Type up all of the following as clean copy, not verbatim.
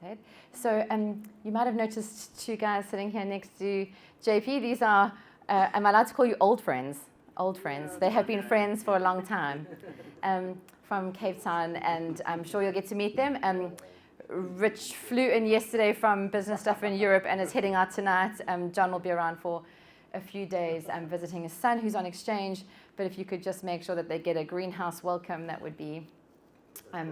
iPad. So you might have noticed two guys sitting here next to JP. These are, am I allowed to call you old friends? Old friends. They have been friends for a long time from Cape Town, and I'm sure you'll get to meet them. Rich flew in yesterday from business stuff in Europe and is heading out tonight. John will be around for a few days visiting his son who's on exchange. But if you could just make sure that they get a greenhouse welcome, that would be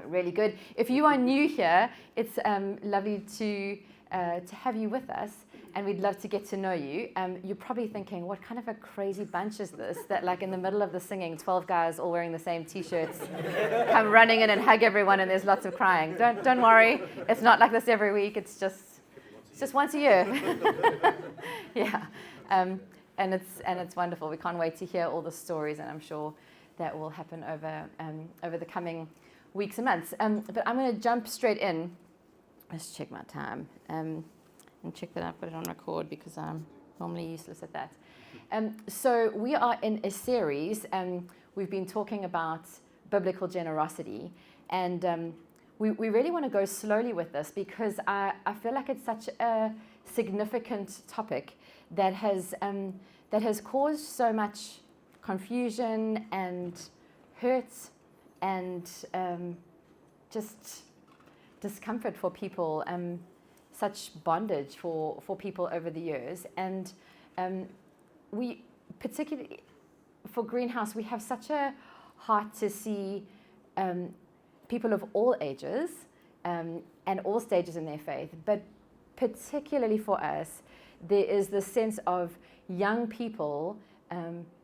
really good. If you are new here, it's lovely to have you with us, and we'd love to get to know you. You're probably thinking, what kind of a crazy bunch is this? That like in the middle of the singing, 12 guys all wearing the same t-shirts come running in and hug everyone, and there's lots of crying. Don't worry, it's not like this every week. It's just once a year. Yeah. And it's wonderful. We can't wait to hear all the stories, and I'm sure that will happen over the coming weeks and months. But I'm going to jump straight in. Let's check my time and check that I put it on record, because I'm normally useless at that. So we are in a series. We've been talking about biblical generosity, and we really want to go slowly with this, because I feel like it's such a significant topic that has caused so much confusion and hurt and just discomfort for people, such bondage for people over the years. And we, particularly for Greenhouse, we have such a heart to see people of all ages and all stages in their faith, but particularly for us, there is this sense of young people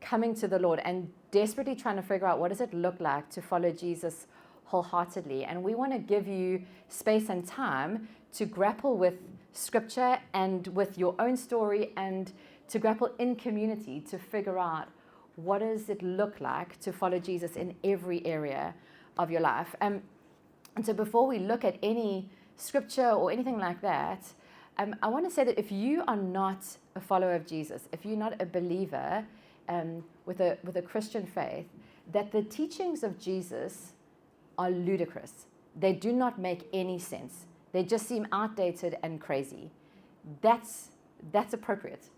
coming to the Lord and desperately trying to figure out what does it look like to follow Jesus wholeheartedly. And we want to give you space and time to grapple with Scripture and with your own story, and to grapple in community to figure out what does it look like to follow Jesus in every area of your life. And so before we look at any Scripture or anything like that, I want to say that if you are not a follower of Jesus, if you're not a believer with a Christian faith, that the teachings of Jesus are ludicrous. They do not make any sense. They just seem outdated and crazy. That's appropriate.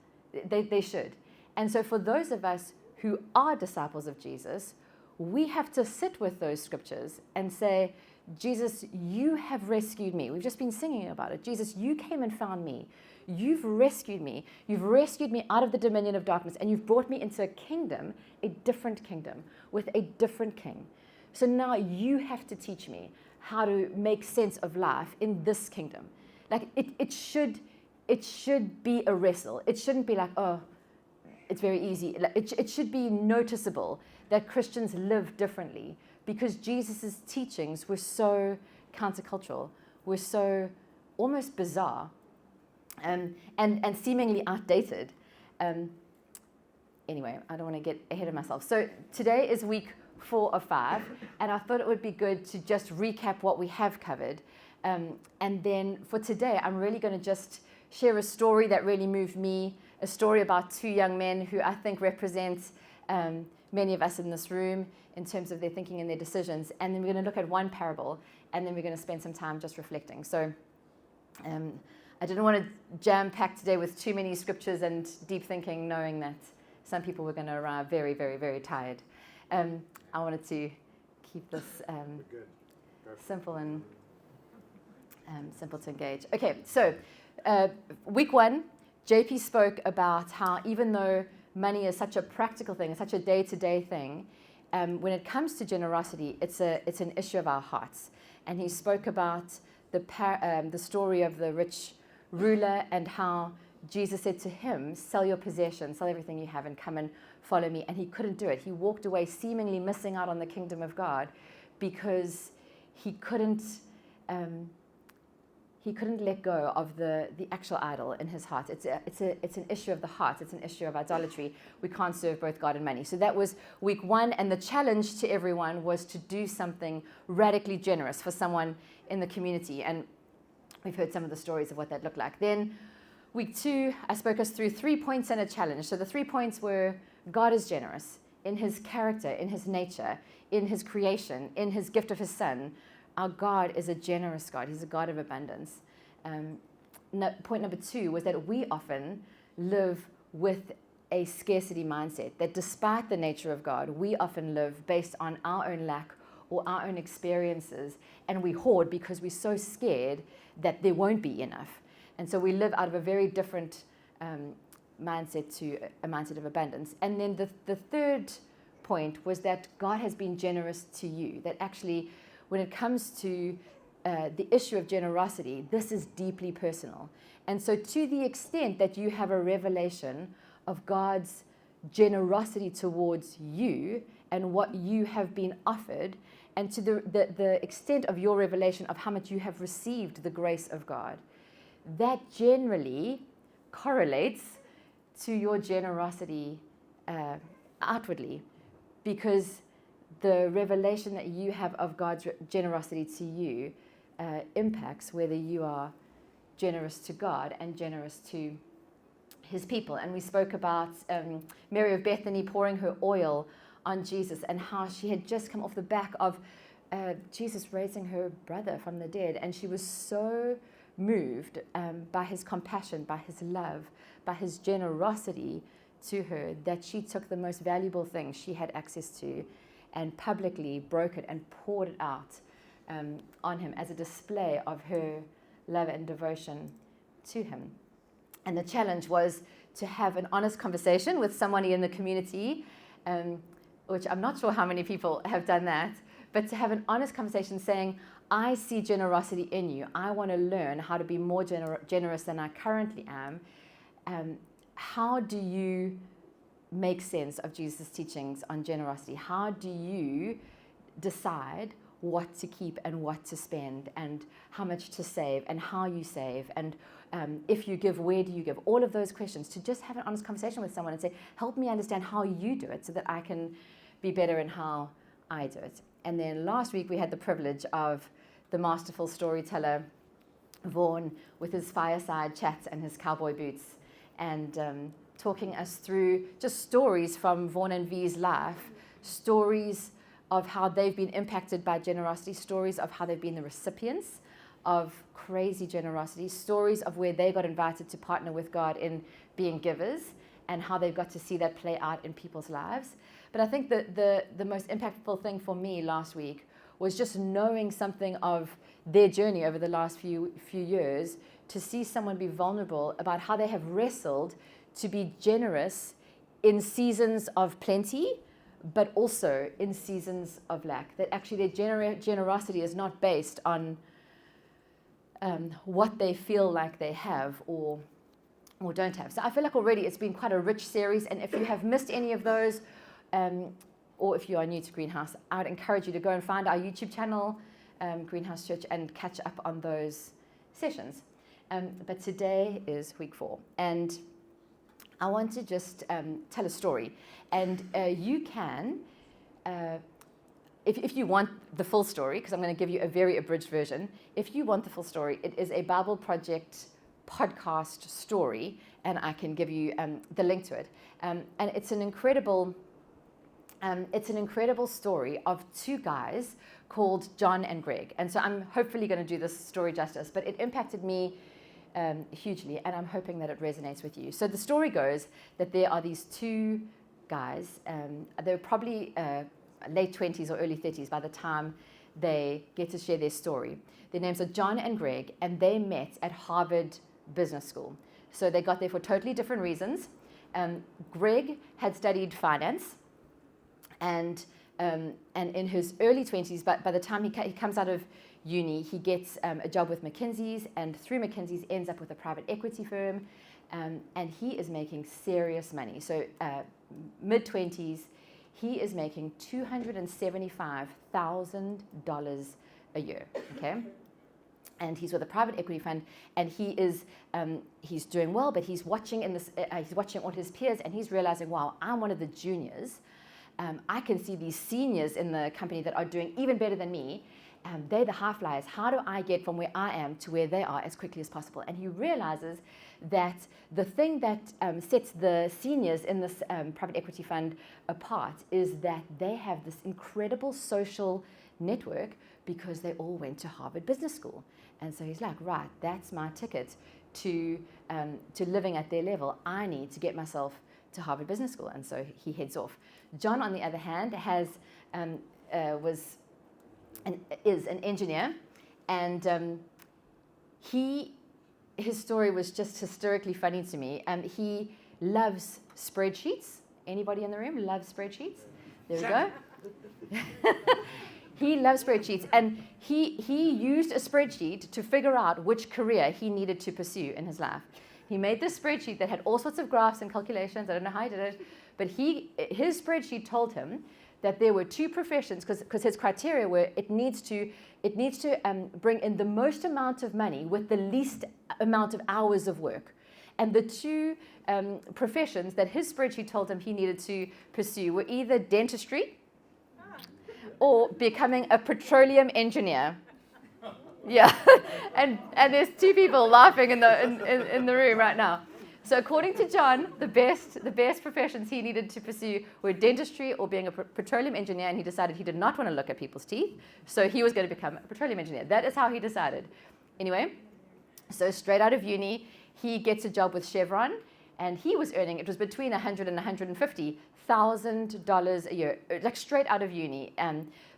They should. And so for those of us who are disciples of Jesus, we have to sit with those scriptures and say, Jesus, you have rescued me. We've just been singing about it. Jesus, you came and found me. You've rescued me. You've rescued me out of the dominion of darkness, and you've brought me into a kingdom, a different kingdom, with a different king. So now you have to teach me how to make sense of life in this kingdom. Like it should be a wrestle. It shouldn't be like, oh, it's very easy. It should be noticeable that Christians live differently, because Jesus' teachings were so countercultural, were so almost bizarre, and seemingly outdated. Anyway, I don't want to get ahead of myself. So today is week 4 of 5, and I thought it would be good to just recap what we have covered. And then for today, I'm really going to just share a story that really moved me, a story about 2 young men who I think represent many of us in this room in terms of their thinking and their decisions. And then we're going to look at one parable, and then we're going to spend some time just reflecting. So I didn't want to jam-pack today with too many scriptures and deep thinking, knowing that some people were going to arrive very, very, very tired. I wanted to keep this simple and simple to engage. Okay, so week 1, JP spoke about how even though money is such a practical thing, it's such a day-to-day thing, when it comes to generosity, it's an issue of our hearts. And he spoke about the story of the rich ruler and how Jesus said to him, sell your possessions, sell everything you have and come and follow me. And he couldn't do it. He walked away seemingly missing out on the kingdom of God because he couldn't let go of the actual idol in his heart. It's an issue of the heart. It's an issue of idolatry. We can't serve both God and money. So that was week 1, and the challenge to everyone was to do something radically generous for someone in the community. And we've heard some of the stories of what that looked like. Then week 2, I spoke us through 3 points and a challenge. So the 3 points were God is generous in his character, in his nature, in his creation, in his gift of his son. Our God is a generous God. He's a God of abundance. Point number 2 was that we often live with a scarcity mindset, that despite the nature of God, we often live based on our own lack or our own experiences, and we hoard because we're so scared that there won't be enough. And so we live out of a very different mindset to a mindset of abundance. And then the third point was that God has been generous to you, that actually when it comes to the issue of generosity, this is deeply personal. And so to the extent that you have a revelation of God's generosity towards you and what you have been offered, and to the extent of your revelation of how much you have received the grace of God, that generally correlates to your generosity outwardly, because the revelation that you have of God's generosity to you impacts whether you are generous to God and generous to his people. And we spoke about Mary of Bethany pouring her oil on Jesus, and how she had just come off the back of Jesus raising her brother from the dead, and she was so moved by his compassion, by his love, by his generosity to her, that she took the most valuable thing she had access to and publicly broke it and poured it out on him as a display of her love and devotion to him. And the challenge was to have an honest conversation with somebody in the community, which I'm not sure how many people have done that, but to have an honest conversation saying, I see generosity in you. I want to learn how to be more generous than I currently am. How do you make sense of Jesus' teachings on generosity? How do you decide what to keep and what to spend, and how much to save and how you save, and if you give, where do you give? All of those questions, to just have an honest conversation with someone and say, help me understand how you do it so that I can be better in how I do it. And then last week we had the privilege of the masterful storyteller Vaughan with his fireside chats and his cowboy boots, and talking us through just stories from Vaughan and V's life, stories of how they've been impacted by generosity, stories of how they've been the recipients of crazy generosity, stories of where they got invited to partner with God in being givers, and how they've got to see that play out in people's lives. But I think that the most impactful thing for me last week was just knowing something of their journey over the last few years, to see someone be vulnerable about how they have wrestled to be generous in seasons of plenty, but also in seasons of lack. That actually their generosity is not based on what they feel like they have or don't have. So I feel like already it's been quite a rich series, and if you have missed any of those, or if you are new to Greenhouse, I would encourage you to go and find our YouTube channel, Greenhouse Church, and catch up on those sessions. But today is week 4, and I want to just tell a story. And you can, if you want the full story, because I'm going to give you a very abridged version, if you want the full story, it is a Bible Project podcast story, and I can give you the link to it. And it's an incredible story of 2 guys called John and Greg. And so I'm hopefully going to do this story justice, but it impacted me hugely, and I'm hoping that it resonates with you. So the story goes that there are these 2 guys, they're probably late 20s or early 30s by the time they get to share their story. Their names are John and Greg, and they met at Harvard Business School. So they got there for totally different reasons. Greg had studied finance, and in his early 20s, but by the time he comes out of uni, he gets a job with McKinsey's, and through McKinsey's ends up with a private equity firm, and he is making serious money. So mid-20s, he is making $275,000 a year, okay? And he's with a private equity fund, and he's doing well, but he's watching he's watching all his peers, and he's realizing, wow, I'm one of the juniors. I can see these seniors in the company that are doing even better than me. They're the high flyers. How do I get from where I am to where they are as quickly as possible? And he realizes that the thing that sets the seniors in this private equity fund apart is that they have this incredible social network because they all went to Harvard Business School. And so he's like, right, that's my ticket to living at their level. I need to get myself to Harvard Business School. And so he heads off. John, on the other hand, is an engineer, and his story was just hysterically funny to me. He loves spreadsheets. Anybody in the room loves spreadsheets? There we go. He loves spreadsheets, and he used a spreadsheet to figure out which career he needed to pursue in his life. He made this spreadsheet that had all sorts of graphs and calculations. I don't know how he did it, but his spreadsheet told him that there were two professions, because his criteria were it needs to bring in the most amount of money with the least amount of hours of work. And the two professions that his spreadsheet told him he needed to pursue were either dentistry or becoming a petroleum engineer. Yeah, and there's two people laughing in the room right now. So according to John, the best professions he needed to pursue were dentistry or being a petroleum engineer, and he decided he did not want to look at people's teeth, so he was going to become a petroleum engineer. That is how he decided. Anyway, so straight out of uni, he gets a job with Chevron, and he was earning, it was between $100,000 and $150,000 a year, like straight out of uni.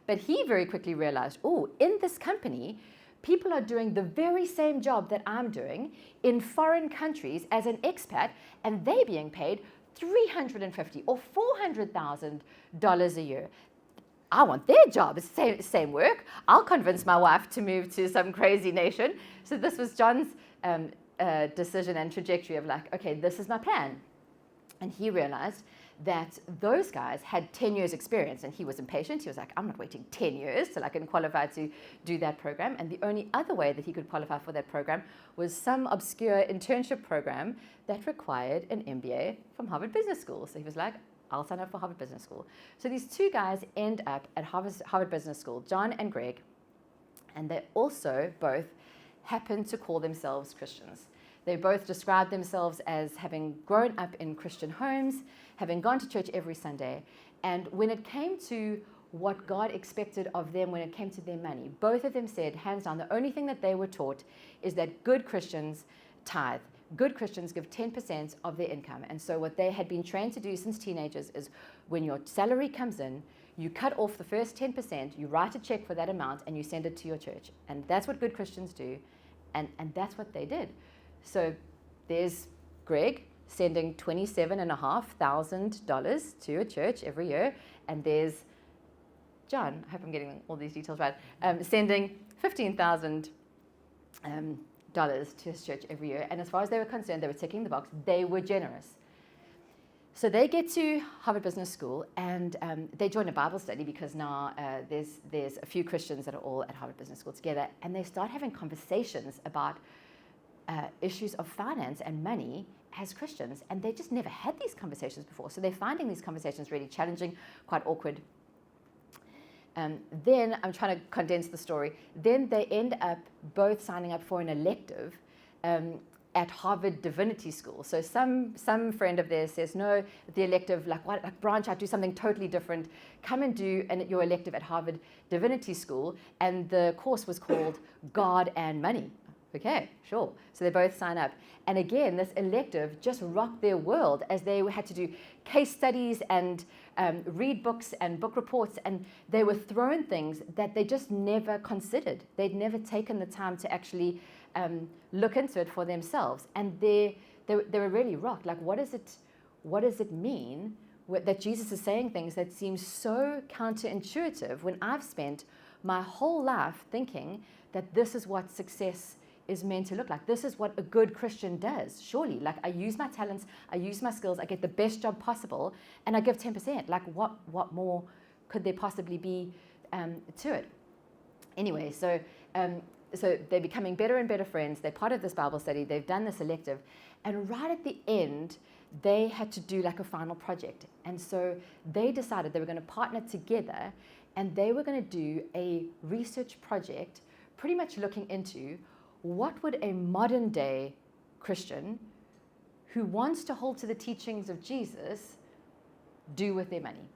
But he very quickly realized, in this company, people are doing the very same job that I'm doing in foreign countries as an expat, and they're being paid $350,000 or $400,000 a year. I want their job. It's the same work. I'll convince my wife to move to some crazy nation. So this was John's decision and trajectory of like, okay, this is my plan. And he realized that those guys had 10 years experience, and he was impatient. He was like, I'm not waiting 10 years till I can qualify to do that program. And the only other way that he could qualify for that program was some obscure internship program that required an MBA from Harvard Business School. So he was like, I'll sign up for Harvard Business School. So these two guys end up at Harvard Business School, John and Greg, and they also both happen to call themselves Christians. They both describe themselves as having grown up in Christian homes, having gone to church every Sunday. And when it came to what God expected of them, when it came to their money, both of them said, hands down, the only thing that they were taught is that good Christians tithe. Good Christians give 10% of their income. And so what they had been trained to do since teenagers is when your salary comes in, you cut off the first 10%, you write a check for that amount, and you send it to your church. And that's what good Christians do. And that's what they did. So there's Greg sending $27,500 to a church every year, and there's John, I hope I'm getting all these details right, sending $15,000 to his church every year. And as far as they were concerned, they were ticking the box. They were generous. So they get to Harvard Business School, and they join a Bible study because now there's a few Christians that are all at Harvard Business School together, and they start having conversations about issues of finance and money as Christians, and they just never had these conversations before. So they're finding these conversations really challenging, quite awkward. Then, I'm trying to condense the story, then they end up both signing up for an elective at Harvard Divinity School. So some friend of theirs says, no, the elective, like branch out, do something totally different. Come and do your elective at Harvard Divinity School. And the course was called God and Money. Okay, sure. So they both sign up. And again, this elective just rocked their world as they had to do case studies and read books and book reports. And they were thrown things that they just never considered. They'd never taken the time to actually look into it for themselves. And they were really rocked. Like, what does it mean that Jesus is saying things that seem so counterintuitive when I've spent my whole life thinking that this is what success is meant to look like. This is what a good Christian does, surely. Like, I use my talents, I use my skills, I get the best job possible, and I give 10%. Like, what more could there possibly be to it? Anyway, so they're becoming better and better friends. They're part of this Bible study. They've done this elective. And right at the end, they had to do like a final project. And so they decided they were going to partner together, and they were going to do a research project pretty much looking into what would a modern day Christian who wants to hold to the teachings of Jesus do with their money?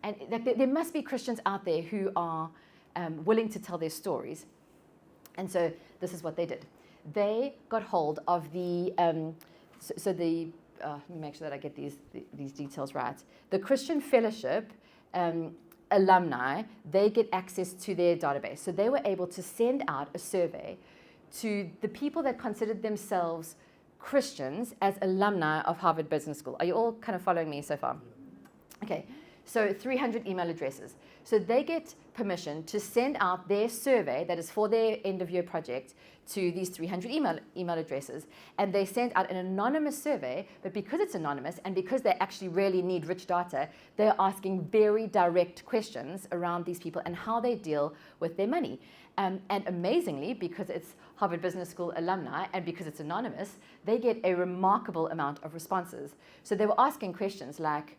And there must be Christians out there who are willing to tell their stories. And so this is what they did. They got hold of the, let me make sure that I get these details right. The Christian Fellowship alumni, they get access to their database. So they were able to send out a survey to the people that considered themselves Christians as alumni of Harvard Business School. Are you all kind of following me so far? Okay, so 300 email addresses. So they get permission to send out their survey that is for their end of year project to these 300 email addresses. And they send out an anonymous survey, but because it's anonymous and because they actually really need rich data, they're asking very direct questions around these people and how they deal with their money. And amazingly, because it's Harvard Business School alumni and because it's anonymous, they get a remarkable amount of responses. So they were asking questions like,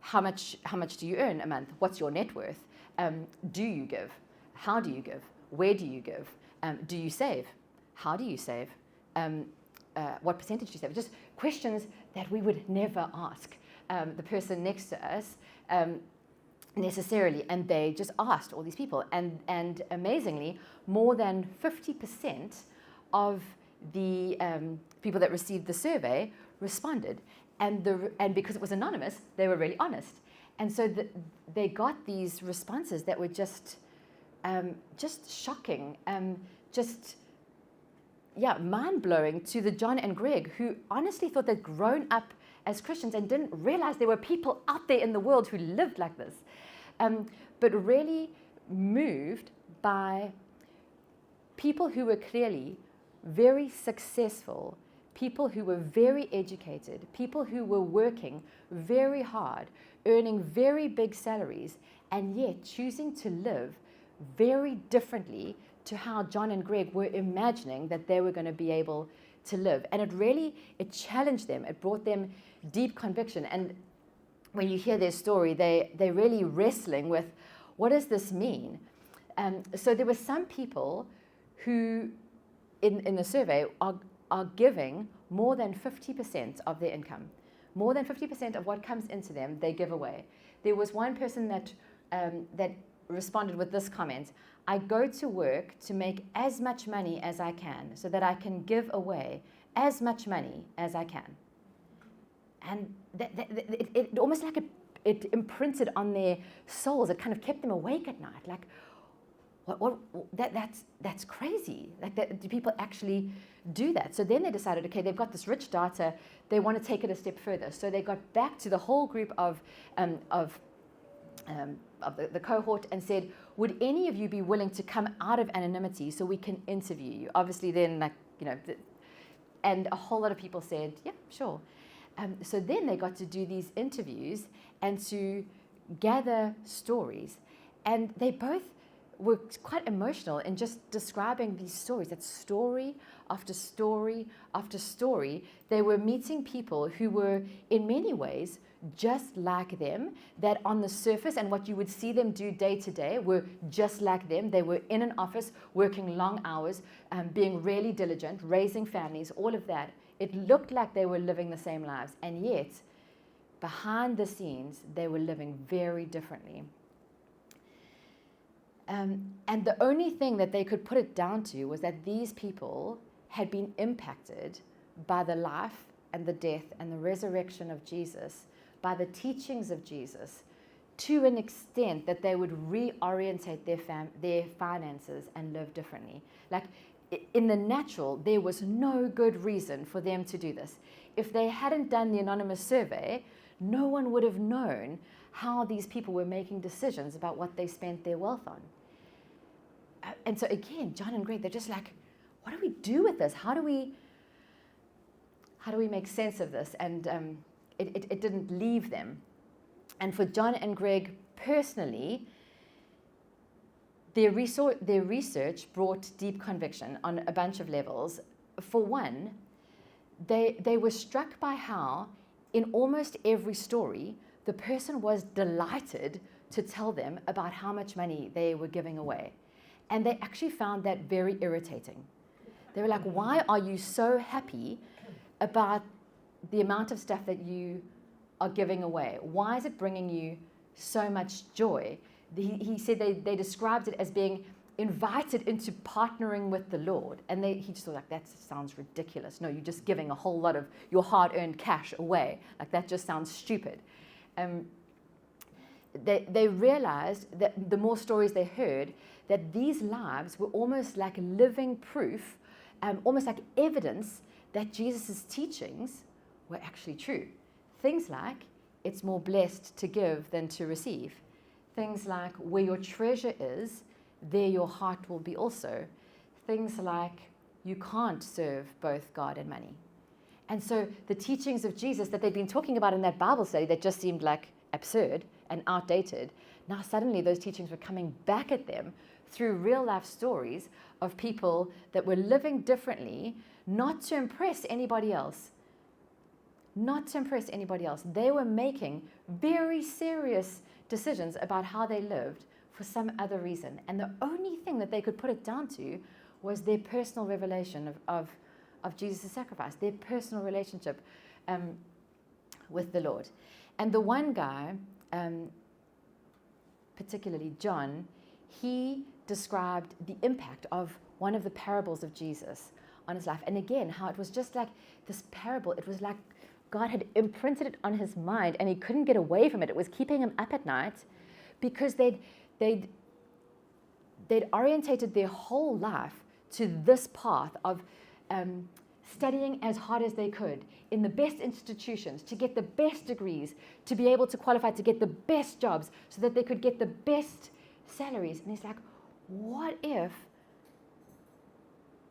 how much do you earn a month? What's your net worth? Do you give? How do you give? Where do you give? Do you save? How do you save? What percentage do you save? Just questions that we would never ask the person next to us necessarily. And they just asked all these people. And amazingly, more than 50% of the people that received the survey responded. And because it was anonymous, they were really honest. And so they got these responses that were just shocking, mind-blowing to the John and Greg, who honestly thought they'd grown up as Christians and didn't realize there were people out there in the world who lived like this, but really moved by people who were clearly very successful, people who were very educated, people who were working very hard, earning very big salaries, and yet choosing to live very differently to how John and Greg were imagining that they were going to be able to live. And it challenged them. It brought them deep conviction. And when you hear their story, they're really wrestling with, what does this mean? So there were some people who, in the survey, are giving more than 50% of their income. More than 50% of what comes into them, they give away. There was one person that responded with this comment: I go to work to make as much money as I can so that I can give away as much money as I can. And it almost like it imprinted on their souls. It kind of kept them awake at night. Like, that's crazy. Like, do people actually do that? So then they decided, okay, they've got this rich data. They want to take it a step further. So they got back to the whole group of the cohort and said, would any of you be willing to come out of anonymity so we can interview you? Obviously then, and a whole lot of people said, yeah, sure. So then they got to do these interviews and to gather stories. And they both were quite emotional in just describing these stories, that story after story after story. They were meeting people who were in many ways just like them, that on the surface and what you would see them do day to day were just like them. They were in an office working long hours, being really diligent, raising families, all of that. It looked like they were living the same lives, and yet behind the scenes they were living very differently. And the only thing that they could put it down to was that these people had been impacted by the life and the death and the resurrection of Jesus, by the teachings of Jesus, to an extent that they would reorientate their finances and live differently. Like, in the natural, there was no good reason for them to do this. If they hadn't done the anonymous survey, no one would have known how these people were making decisions about what they spent their wealth on. And so again, John and Greg, they're just like, what do we do with this? How do we make sense of this? And it didn't leave them. And for John and Greg personally, their research brought deep conviction on a bunch of levels. For one, they were struck by how, in almost every story, the person was delighted to tell them about how much money they were giving away. And they actually found that very irritating. They were like, why are you so happy about the amount of stuff that you are giving away? Why is it bringing you so much joy he said they described it as being invited into partnering with the Lord. And he just thought, like, that sounds ridiculous. No, you're just giving a whole lot of your hard-earned cash away. Like, that just sounds stupid. They realized that the more stories they heard, that these lives were almost like living proof, almost like evidence that Jesus' teachings were actually true. Things like, it's more blessed to give than to receive. Things like, where your treasure is, there your heart will be also. Things like, you can't serve both God and money. And so the teachings of Jesus that they'd been talking about in that Bible study that just seemed like absurd and outdated, now suddenly those teachings were coming back at them through real life stories of people that were living differently, not to impress anybody else. Not to impress anybody else. They were making very serious decisions about how they lived for some other reason. And the only thing that they could put it down to was their personal revelation of Jesus' sacrifice, their personal relationship with the Lord. And the one guy, particularly John, he described the impact of one of the parables of Jesus on his life. And again, how it was just like this parable. It was like God had imprinted it on his mind and he couldn't get away from it. It was keeping him up at night because they'd orientated their whole life to this path of studying as hard as they could in the best institutions to get the best degrees, to be able to qualify to get the best jobs so that they could get the best salaries. And he's like, what if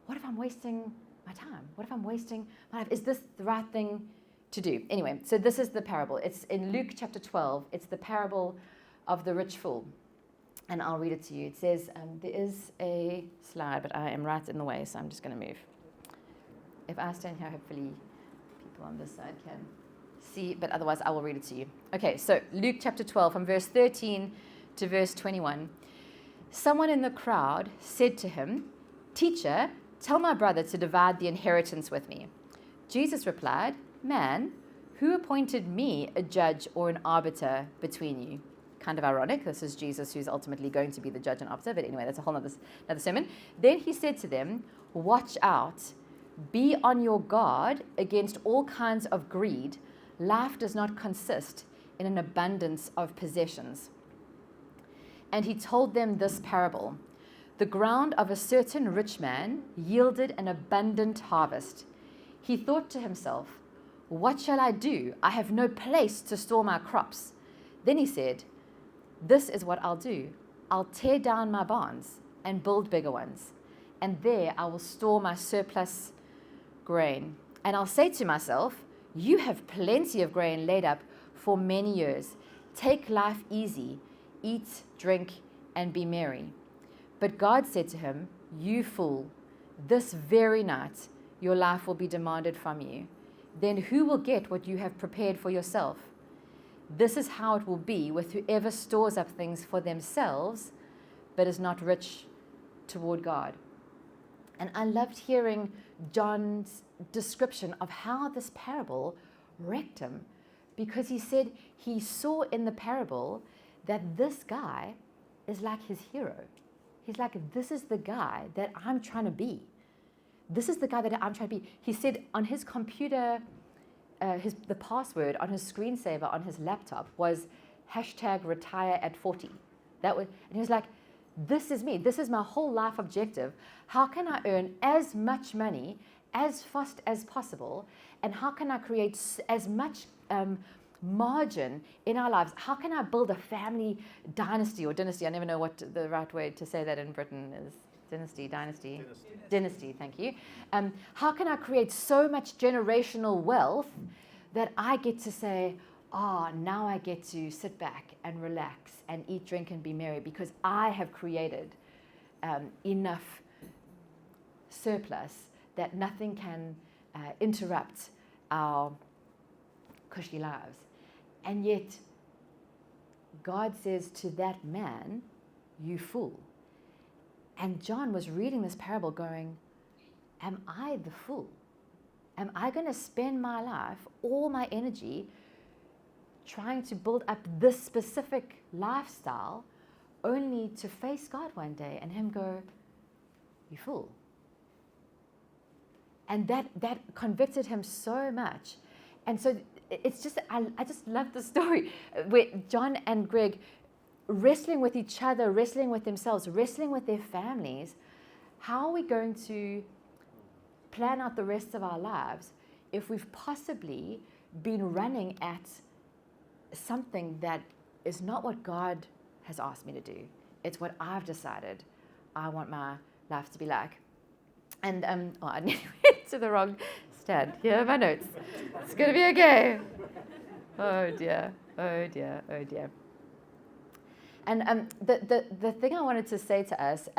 I'm wasting my time? What if I'm wasting my life? Is this the right thing to do? Anyway, so this is the parable. It's in Luke chapter 12. It's the parable of the rich fool. And I'll read it to you. It says, there is a slide, but I am right in the way, so I'm just going to move. If I stand here, hopefully people on this side can see, but otherwise I will read it to you. Okay, so Luke chapter 12, from verse 13 to verse 21. Someone in the crowd said to him, "Teacher, tell my brother to divide the inheritance with me." Jesus replied, "Man, who appointed me a judge or an arbiter between you?" Kind of ironic. This is Jesus who's ultimately going to be the judge and arbiter. But anyway, that's a whole another sermon. Then he said to them, "Watch out. Be on your guard against all kinds of greed. Life does not consist in an abundance of possessions." And he told them this parable. The ground of a certain rich man yielded an abundant harvest. He thought to himself, "What shall I do? I have no place to store my crops." Then he said, "This is what I'll do. I'll tear down my barns and build bigger ones, and there I will store my surplus grain. And I'll say to myself, you have plenty of grain laid up for many years. Take life easy, eat, drink, and be merry." But God said to him, "You fool, this very night your life will be demanded from you. Then who will get what you have prepared for yourself? This is how it will be with whoever stores up things for themselves, but is not rich toward God." And I loved hearing John's description of how this parable wrecked him, because he said he saw in the parable that this guy is like his hero. He's like, this is the guy that I'm trying to be. This is the guy that I'm trying to be. He said on his computer, the password on his screensaver on his laptop was #retire@40. And he was like, this is me. This is my whole life objective. How can I earn as much money as fast as possible? And how can I create as much margin in our lives? How can I build a family dynasty or dynasty? I never know what the right way to say that in Britain is. Dynasty, thank you. How can I create so much generational wealth that I get to say, now I get to sit back and relax and eat, drink, and be merry because I have created enough surplus that nothing can interrupt our cushy lives. And yet, God says to that man, "You fool." And John was reading this parable going, am I the fool? Am I going to spend my life, all my energy, trying to build up this specific lifestyle only to face God one day and him go, "You fool." And that convicted him so much. And so it's just, I just love the story where John and Greg wrestling with each other, wrestling with themselves, wrestling with their families. How are we going to plan out the rest of our lives if we've possibly been running at something that is not what God has asked me to do? It's what I've decided I want my life to be like. And I nearly went to the wrong stand. Here are my notes. It's going to be okay. Oh dear, oh dear, oh dear. And the thing I wanted to say to us,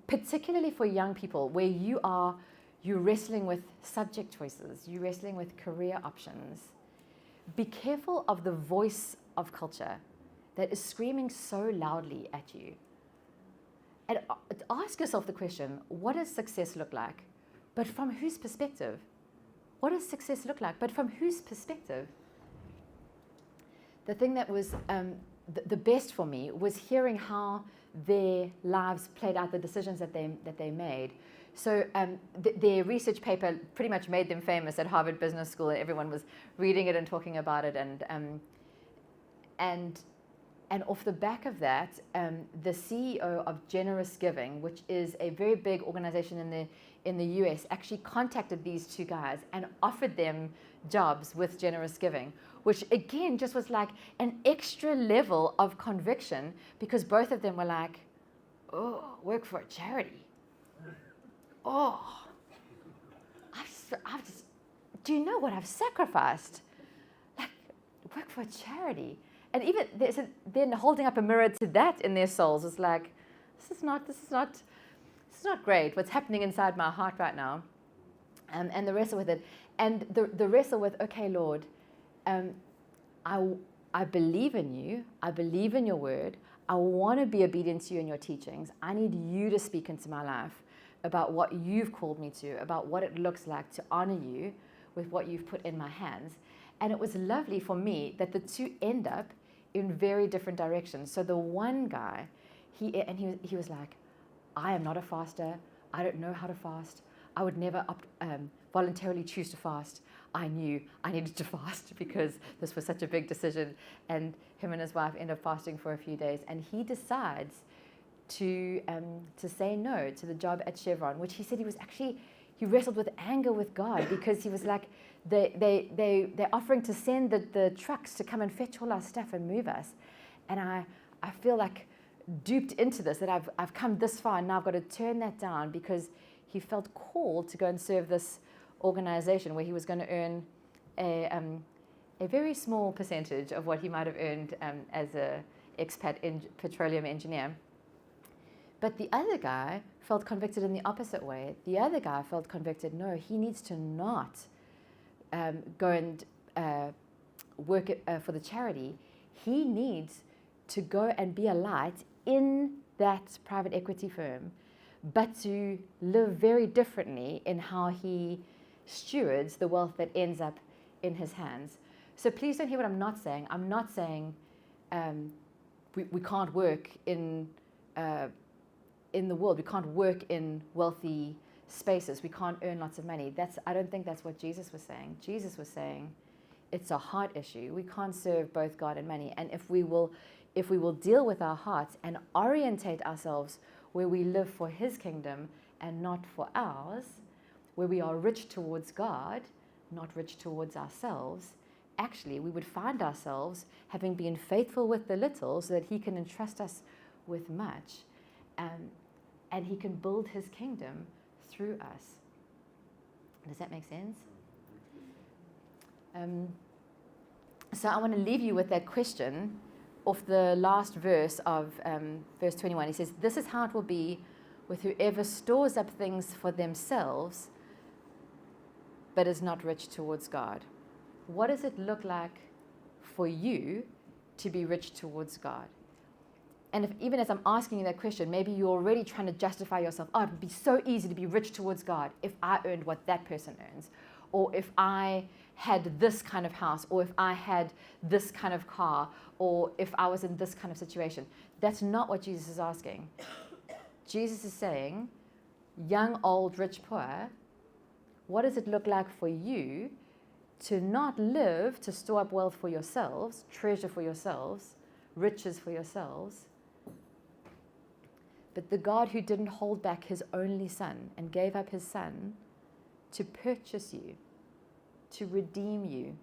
particularly for young people, where you're wrestling with subject choices, you're wrestling with career options, be careful of the voice of culture that is screaming so loudly at you. And ask yourself the question, what does success look like? But from whose perspective? What does success look like? But from whose perspective? The thing that was the best for me was hearing how their lives played out, the decisions that they made. So their research paper pretty much made them famous at Harvard Business School. Everyone was reading it and talking about it, and off the back of that, the CEO of Generous Giving, which is a very big organization in the US, actually contacted these two guys and offered them jobs with Generous Giving, which again just was like an extra level of conviction, because both of them were like, "Oh, work for a charity. Oh, I've just, do you know what I've sacrificed? Like, work for a charity." And even then holding up a mirror to that in their souls was like, this is not great. What's happening inside my heart right now? And the wrestle with it. And the wrestle with, okay, Lord, I believe in you. I believe in your word. I want to be obedient to you and your teachings. I need you to speak into my life about what you've called me to, about what it looks like to honor you with what you've put in my hands. And it was lovely for me that the two end up in very different directions. So the one guy, he was like, "I am not a faster. I don't know how to fast. I would never voluntarily choose to fast. I knew I needed to fast because this was such a big decision." And him and his wife end up fasting for a few days. And he decides to say no to the job at Chevron, which he said he wrestled with anger with God, because he was like, they're offering to send the trucks to come and fetch all our stuff and move us. And I feel like duped into this, that I've come this far and now I've got to turn that down, because he felt called to go and serve this organization where he was going to earn a very small percentage of what he might have earned as a expat petroleum engineer. But the other guy felt convicted in the opposite way. The other guy felt convicted, no, he needs to not go and work for the charity. He needs to go and be a light in that private equity firm, but to live very differently in how he stewards the wealth that ends up in his hands. So please don't hear what I'm not saying. I'm not saying we can't work in the world. We can't work in wealthy spaces. We can't earn lots of money. I don't think that's what Jesus was saying. Jesus was saying it's a heart issue. We can't serve both God and money. And if we will deal with our hearts and orientate ourselves where we live for his kingdom and not for ours, where we are rich towards God, not rich towards ourselves, actually we would find ourselves having been faithful with the little so that he can entrust us with much. And he can build his kingdom through us. Does that make sense? So I want to leave you with that question off the last verse of verse 21. He says, "This is how it will be with whoever stores up things for themselves, but is not rich towards God." What does it look like for you to be rich towards God? And even as I'm asking you that question, maybe you're already trying to justify yourself. Oh, it would be so easy to be rich towards God if I earned what that person earns. or if I had this kind of house, or if I had this kind of car, or if I was in this kind of situation. That's not what Jesus is asking. Jesus is saying, young, old, rich, poor, what does it look like for you to not live to store up wealth for yourselves, treasure for yourselves, riches for yourselves, but the God who didn't hold back his only son and gave up his son to purchase you, to redeem you,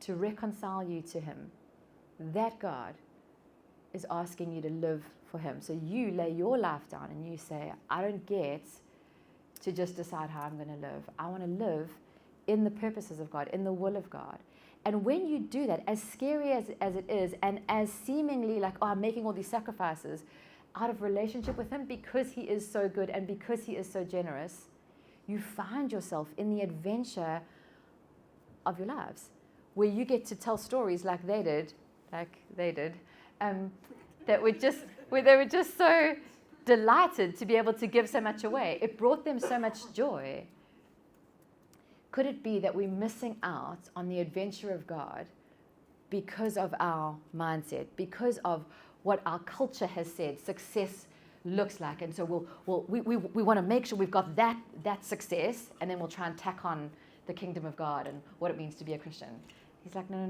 to reconcile you to him. That God is asking you to live for him. So you lay your life down and you say, I don't get to just decide how I'm going to live. I want to live in the purposes of God, in the will of God. And when you do that, as scary as it is, and as seemingly like, oh, I'm making all these sacrifices out of relationship with him because he is so good and because he is so generous, you find yourself in the adventure of your lives, where you get to tell stories like they did, that were just, where they were just so delighted to be able to give so much away. It brought them so much joy. Could it be that we're missing out on the adventure of God because of our mindset, because of what our culture has said success looks like? And so we want to make sure we've got that success, and then we'll try and tack on the kingdom of God and what it means to be a Christian. He's like, no.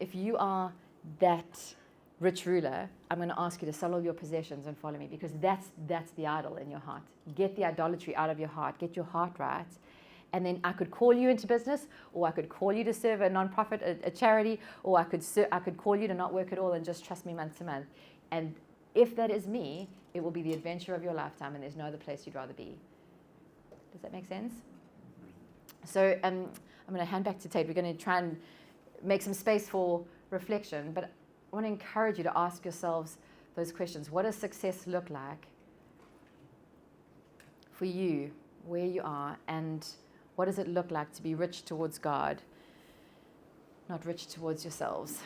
If you are that rich ruler, I'm going to ask you to sell all your possessions and follow me, because that's the idol in your heart. Get the idolatry out of your heart. Get your heart right. And then I could call you into business, or I could call you to serve a nonprofit, a charity, or I could call you to not work at all and just trust me month to month. And if that is me, it will be the adventure of your lifetime, and there's no other place you'd rather be. Does that make sense? So I'm going to hand back to Tate. We're going to try and make some space for reflection, but I want to encourage you to ask yourselves those questions. What does success look like for you, where you are, and what does it look like to be rich towards God, not rich towards yourselves?